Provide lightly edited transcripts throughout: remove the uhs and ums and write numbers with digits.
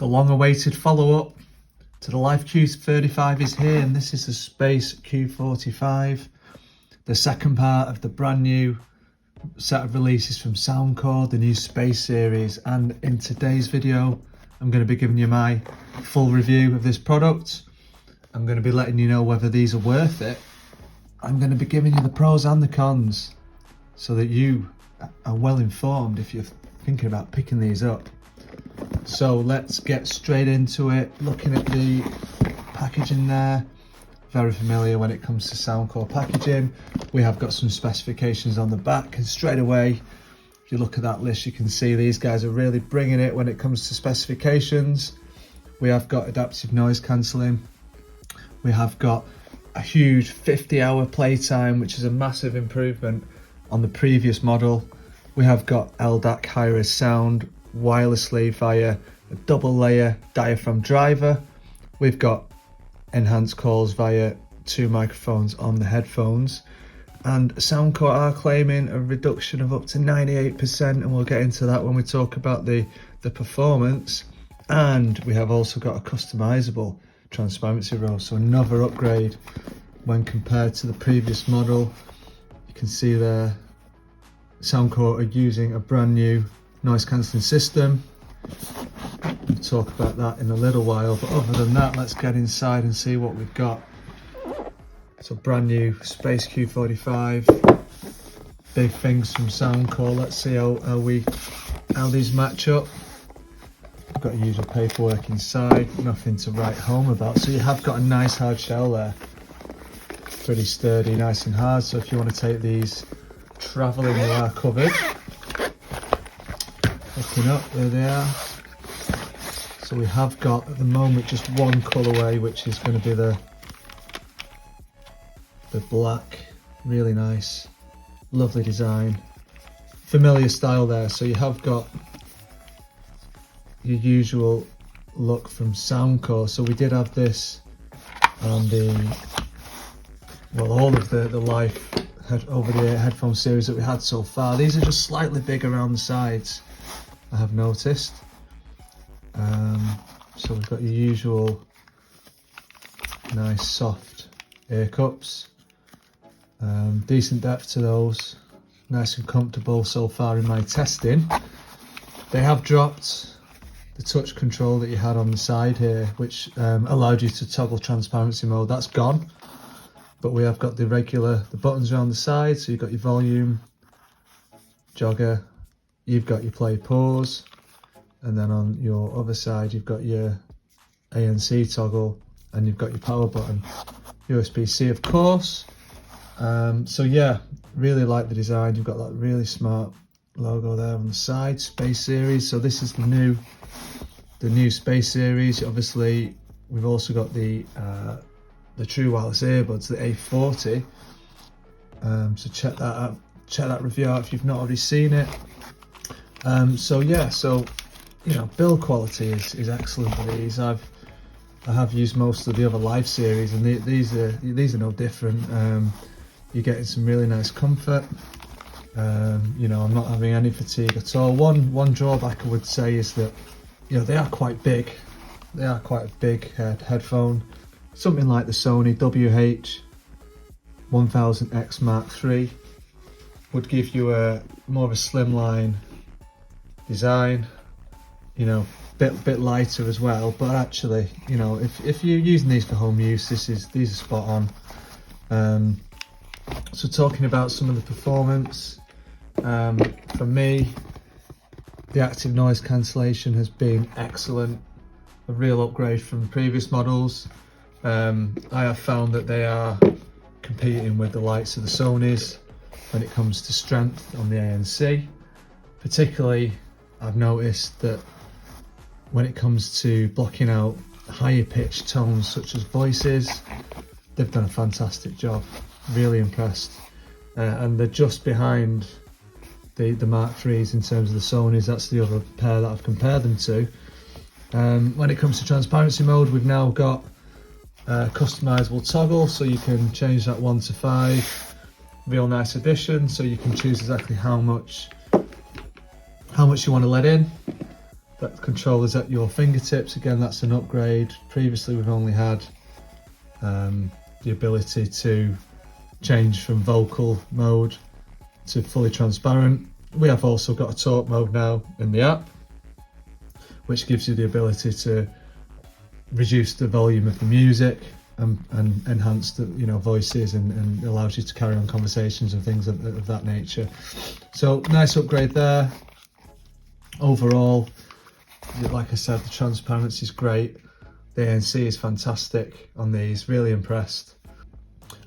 The long-awaited follow-up to the Life Q45 is here, and this is the Space Q45, the second part of the brand new set of releases from Soundcore, the new Space series. And in today's video, I'm going to be giving you my full review of this product. I'm going to be letting you know whether these are worth it. I'm going to be giving you the pros and the cons so that you are well informed if you're thinking about picking these up. So let's get straight into it. Looking at the packaging there, very familiar when it comes to Soundcore packaging. We have got some specifications on the back, and straight away, if you look at that list, you can see these guys are really bringing it when it comes to specifications. We have got adaptive noise cancelling. We have got a huge 50-hour playtime, which is a massive improvement on the previous model. We have got LDAC high-res sound wirelessly via a double layer diaphragm driver. We've got enhanced calls via 2 microphones on the headphones, and Soundcore are claiming a reduction of up to 98%, and we'll get into that when we talk about the performance. And we have also got a customizable transparency row, so another upgrade when compared to the previous model. You can see there Soundcore are using a brand new noise cancelling system. We'll talk about that in a little while, but other than that, let's get inside and see what we've got. So brand new Space Q45, big things from Soundcore. Let's see how these match up. I've got usual paperwork inside, nothing to write home about. So you have got a nice hard shell there, pretty sturdy, nice and hard. So if you want to take these travelling, you are covered. Looking up, there they are. So we have got at the moment just one colourway, which is going to be the black. Really nice, lovely design, familiar style there. So you have got your usual look from Soundcore. So we did have this on all of the Life over-the-ear headphone series that we had so far. These are just slightly big around the sides, I have noticed. So we've got your usual nice soft ear cups, decent depth to those, nice and comfortable so far in my testing. They have dropped the touch control that you had on the side here, which allowed you to toggle transparency mode. That's gone, but we have got the buttons around the side. So you've got your volume, jogger, you've got your play pause, and then on your other side you've got your ANC toggle, and you've got your power button, USB-C of course. So yeah, really like the design. You've got that really smart logo there on the side, Space series. So this is the new Space series. Obviously we've also got the true wireless earbuds, the A40. So check that out, check that review out if you've not already seen it. So yeah, so you know, build quality is excellent with these. I have used most of the other Life series, and these are no different. You're getting some really nice comfort. You know, I'm not having any fatigue at all. One drawback I would say is that, you know, they are quite big. They are quite a big headphone. Something like the Sony WH-1000X Mark III would give you more of a slimline design. You know, bit lighter as well. But actually, you know, if you're using these for home use, these are spot on. So talking about some of the performance, for me, the active noise cancellation has been excellent, a real upgrade from previous models. I have found that they are competing with the likes of the Sonys when it comes to strength on the ANC. Particularly, I've noticed that when it comes to blocking out higher pitched tones such as voices, they've done a fantastic job. Really impressed. And they're just behind the Mark IIIs in terms of the Sonys. That's the other pair that I've compared them to. When it comes to transparency mode, we've now got a customizable toggle, so you can change that 1 to 5. Real nice addition, so you can choose exactly how much you want to let in. that controller's at your fingertips. Again, that's an upgrade. Previously we've only had the ability to change from vocal mode to fully transparent. We have also got a talk mode now in the app, which gives you the ability to reduce the volume of the music and enhance the voices and allows you to carry on conversations and things of that nature. So nice upgrade there. Overall, like I said, the transparency is great. The ANC is fantastic on these, really impressed.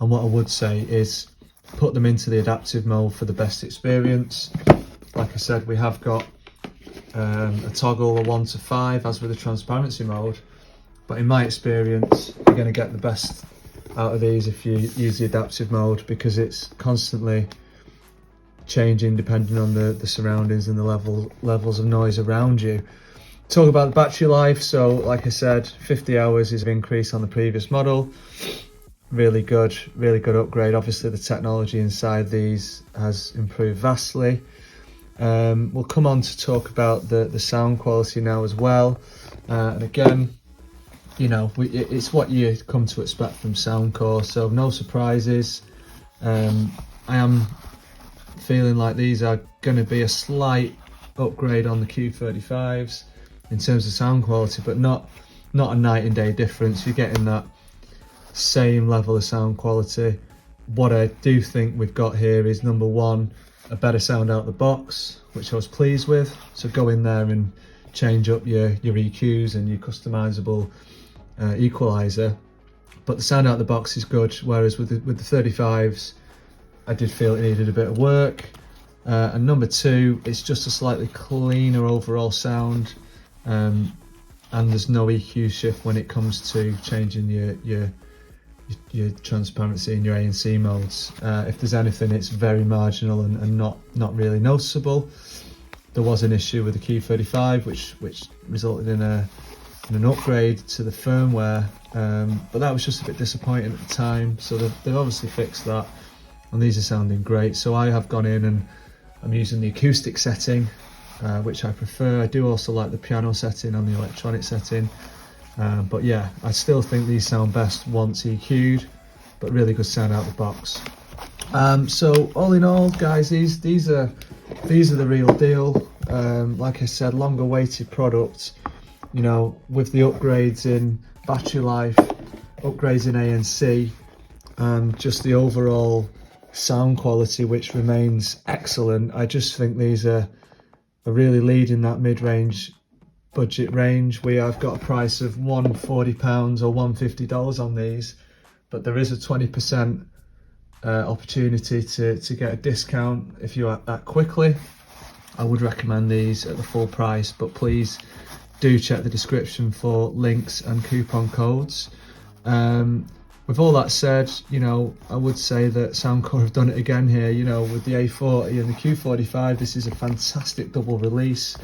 And what I would say is put them into the adaptive mode for the best experience. Like I said, we have got a toggle, a 1 to 5, as with the transparency mode. But in my experience, you're going to get the best out of these if you use the adaptive mode, because it's constantly changing depending on the surroundings and the levels of noise around you. Talk about the battery life. So like I said, 50 hours is an increase on the previous model. Really good upgrade. Obviously the technology inside these has improved vastly. We'll come on to talk about the sound quality now as well. And again, it's what you come to expect from Soundcore, so no surprises. I am feeling like these are going to be a slight upgrade on the Q45s in terms of sound quality, but not a night and day difference. You're getting that same level of sound quality. What I do think we've got here is, number one, a better sound out the box, which I was pleased with. So go in there and change up your EQs and your customizable equalizer, but the sound out the box is good. Whereas with the 35s, I did feel it needed a bit of work. And number two, it's just a slightly cleaner overall sound, and there's no EQ shift when it comes to changing your transparency in your ANC modes. If there's anything, it's very marginal and not really noticeable. There was an issue with the Q45 which resulted in an upgrade to the firmware, but that was just a bit disappointing at the time. So they've obviously fixed that, and these are sounding great. So I have gone in and I'm using the acoustic setting, which I prefer. I do also like the piano setting on the electronic setting, but yeah, I still think these sound best once EQ'd, but really good sound out the box. So all in all, guys, these are the real deal. Like I said, longer weighted product, with the upgrades in battery life, upgrades in ANC, and just the overall sound quality, which remains excellent. I just think these are really leading that mid-range budget range. We have got a price of £140 or $150 on these, but there is a 20% opportunity to get a discount if you act that quickly. I would recommend these at the full price, but please do check the description for links and coupon codes. With all that said, I would say that Soundcore have done it again here, with the A40 and the Q45. This is a fantastic double release.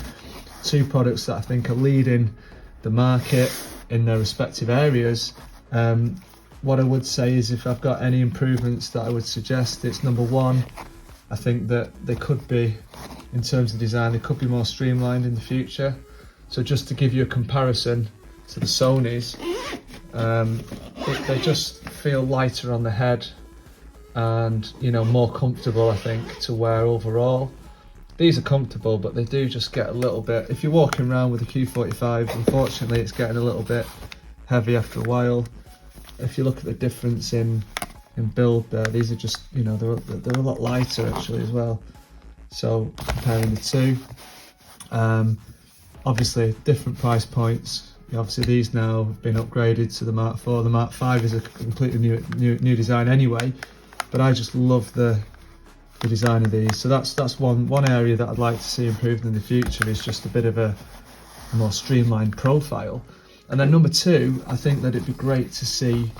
Two products that I think are leading the market in their respective areas. What I would say is, if I've got any improvements that I would suggest, it's number one, I think that they could be, in terms of design, they could be more streamlined in the future. So just to give you a comparison to the Sonys, they just feel lighter on the head and more comfortable, I think, to wear overall. These are comfortable, but they do just get a little bit, if you're walking around with a Q45, unfortunately it's getting a little bit heavy after a while. If you look at the difference in build there, these are just, they're a lot lighter actually as well. So comparing the two, obviously different price points. Obviously these now have been upgraded to the Mark IV. The Mark V is a completely new design anyway, but I just love the design of these. So that's one area that I'd like to see improved in the future, is just a bit of a more streamlined profile. And then number two, I think that it'd be great to see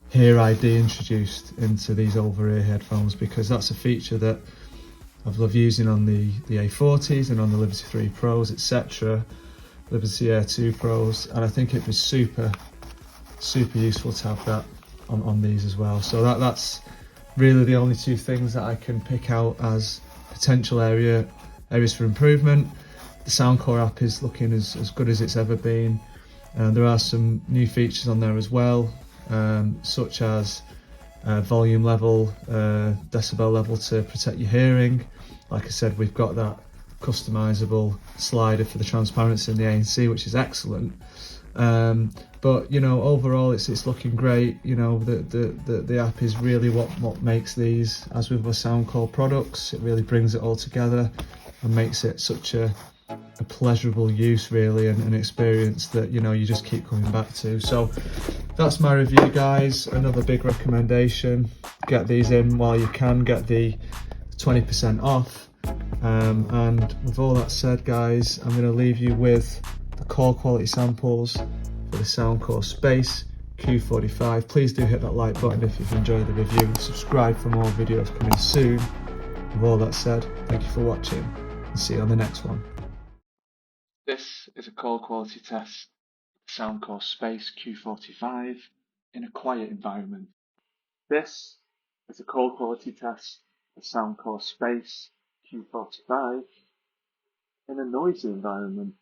Hear ID introduced into these over-ear headphones, because that's a feature that I've loved using on the A40s and on the Liberty 3 Pros, etc. Liberty Air 2 Pros, and I think it'd be super useful to have that on these as well. So that's really the only two things that I can pick out as potential areas for improvement. The Soundcore app is looking as good as it's ever been. There are some new features on there as well, such as volume level, decibel level to protect your hearing. Like I said, we've got that customizable slider for the transparency in the ANC, which is excellent. But you know, overall it's looking great. You know, the app is really what makes these, as with our Soundcore products, it really brings it all together and makes it such a pleasurable use, really, and an experience that, you know, you just keep coming back to. So that's my review, guys. Another big recommendation: get these in while you can, get the 20% off. And with all that said, guys, I'm going to leave you with the core quality samples for the Soundcore Space Q45. Please do hit that like button if you've enjoyed the review. Subscribe for more videos coming soon. With all that said, thank you for watching and see you on the next one. This is a core quality test of Soundcore Space Q45 in a quiet environment. This is a core quality test of Soundcore Space Q45 in a noisy environment.